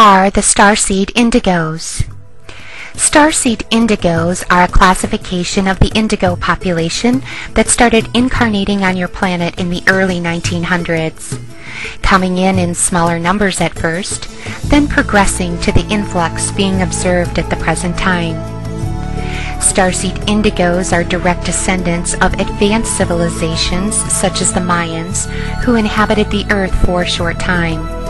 are the Starseed Indigos? Starseed Indigos are a classification of the indigo population that started incarnating on your planet in the early 1900s, coming in smaller numbers at first, then progressing to the influx being observed at the present time. Starseed Indigos are direct descendants of advanced civilizations such as the Mayans, who inhabited the Earth for a short time.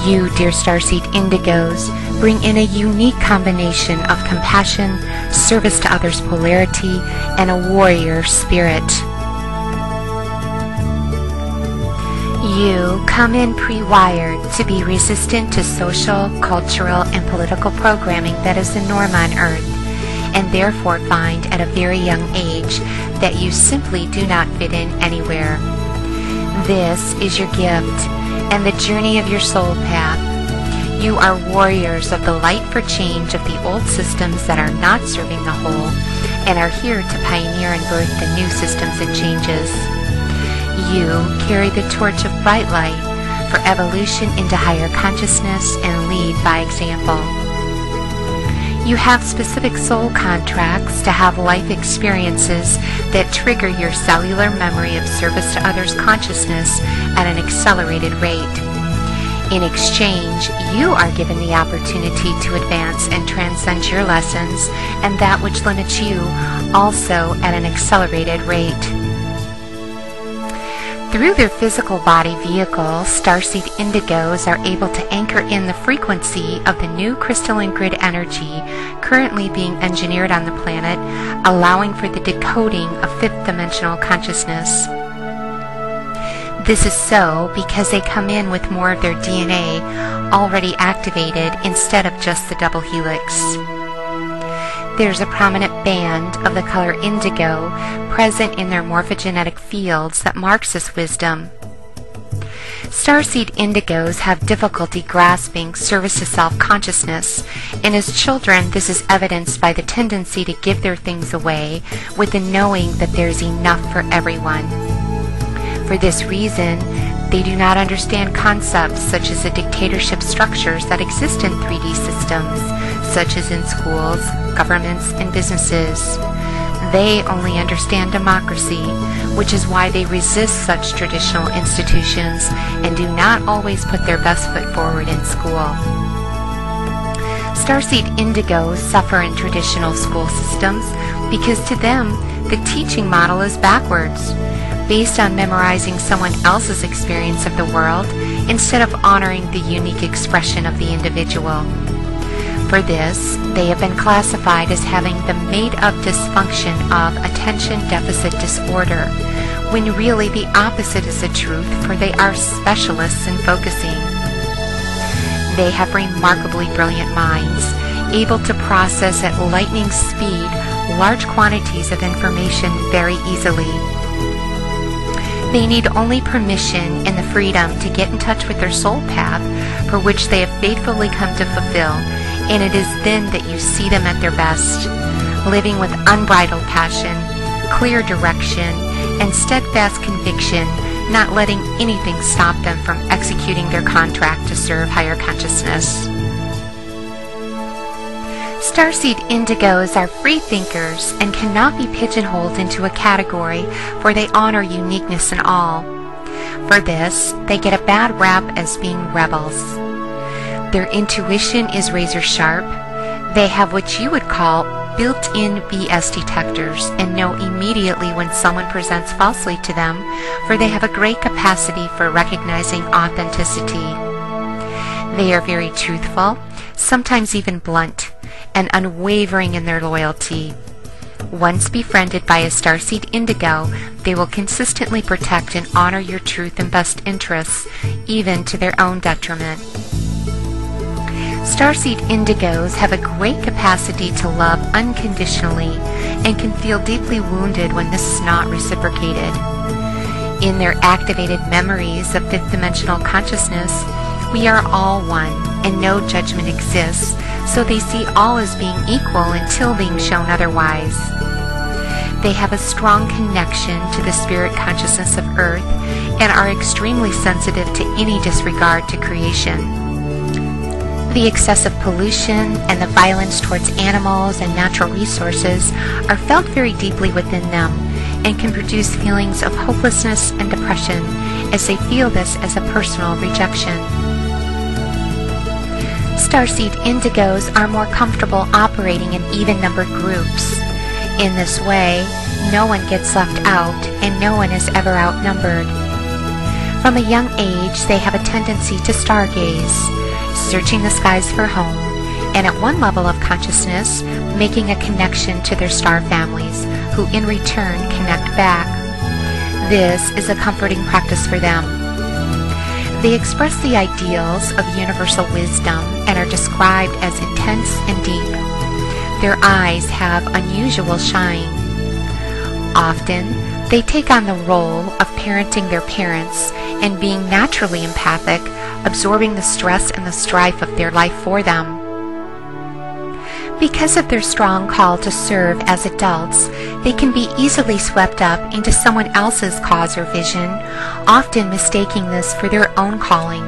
You, dear Starseed Indigos, bring in a unique combination of compassion, service to others polarity, and a warrior spirit. You come in pre-wired to be resistant to social, cultural, and political programming that is the norm on Earth, and therefore find at a very young age that you simply do not fit in anywhere. This is your gift and the journey of your soul path. You are warriors of the light for change of the old systems that are not serving the whole, and are here to pioneer and birth the new systems and changes. You carry the torch of bright light for evolution into higher consciousness and lead by example. You have specific soul contracts to have life experiences that trigger your cellular memory of service to others' consciousness at an accelerated rate. In exchange, you are given the opportunity to advance and transcend your lessons and that which limits you, also at an accelerated rate. Through their physical body vehicle, Starseed Indigos are able to anchor in the frequency of the new crystalline grid energy currently being engineered on the planet, allowing for the decoding of fifth-dimensional consciousness. This is so because they come in with more of their DNA already activated instead of just the double helix. There's a prominent band of the color indigo present in their morphogenetic fields that marks this wisdom. Starseed Indigos have difficulty grasping service to self-consciousness, and as children this is evidenced by the tendency to give their things away with the knowing that there's enough for everyone. For this reason, they do not understand concepts such as the dictatorship structures that exist in 3D systems, such as in schools, governments, and businesses. They only understand democracy, which is why they resist such traditional institutions and do not always put their best foot forward in school. Starseed Indigos suffer in traditional school systems because to them the teaching model is backwards, based on memorizing someone else's experience of the world instead of honoring the unique expression of the individual. For this, they have been classified as having the made-up dysfunction of attention deficit disorder, when really the opposite is the truth, for they are specialists in focusing. They have remarkably brilliant minds, able to process at lightning speed large quantities of information very easily. They need only permission and the freedom to get in touch with their soul path, for which they have faithfully come to fulfill, and it is then that you see them at their best, living with unbridled passion, clear direction, and steadfast conviction, not letting anything stop them from executing their contract to serve higher consciousness. Starseed Indigos are free thinkers and cannot be pigeonholed into a category, for they honor uniqueness in all. For this, they get a bad rap as being rebels. Their intuition is razor sharp. They have what you would call built-in BS detectors and know immediately when someone presents falsely to them, for they have a great capacity for recognizing authenticity. They are very truthful, sometimes even blunt, and unwavering in their loyalty. Once befriended by a Starseed Indigo, they will consistently protect and honor your truth and best interests, even to their own detriment. Starseed Indigos have a great capacity to love unconditionally and can feel deeply wounded when this is not reciprocated. In their activated memories of fifth-dimensional consciousness, we are all one, and no judgment exists, so they see all as being equal until being shown otherwise. They have a strong connection to the spirit consciousness of Earth and are extremely sensitive to any disregard to creation. The excessive pollution and the violence towards animals and natural resources are felt very deeply within them and can produce feelings of hopelessness and depression as they feel this as a personal rejection. Starseed Indigos are more comfortable operating in even-numbered groups. In this way, no one gets left out and no one is ever outnumbered. From a young age, they have a tendency to stargaze, searching the skies for home, and at one level of consciousness, making a connection to their star families, who in return connect back. This is a comforting practice for them. They express the ideals of universal wisdom and are described as intense and deep. Their eyes have unusual shine. Often, they take on the role of parenting their parents and being naturally empathic, absorbing the stress and the strife of their life for them. Because of their strong call to serve as adults, they can be easily swept up into someone else's cause or vision, often mistaking this for their own calling.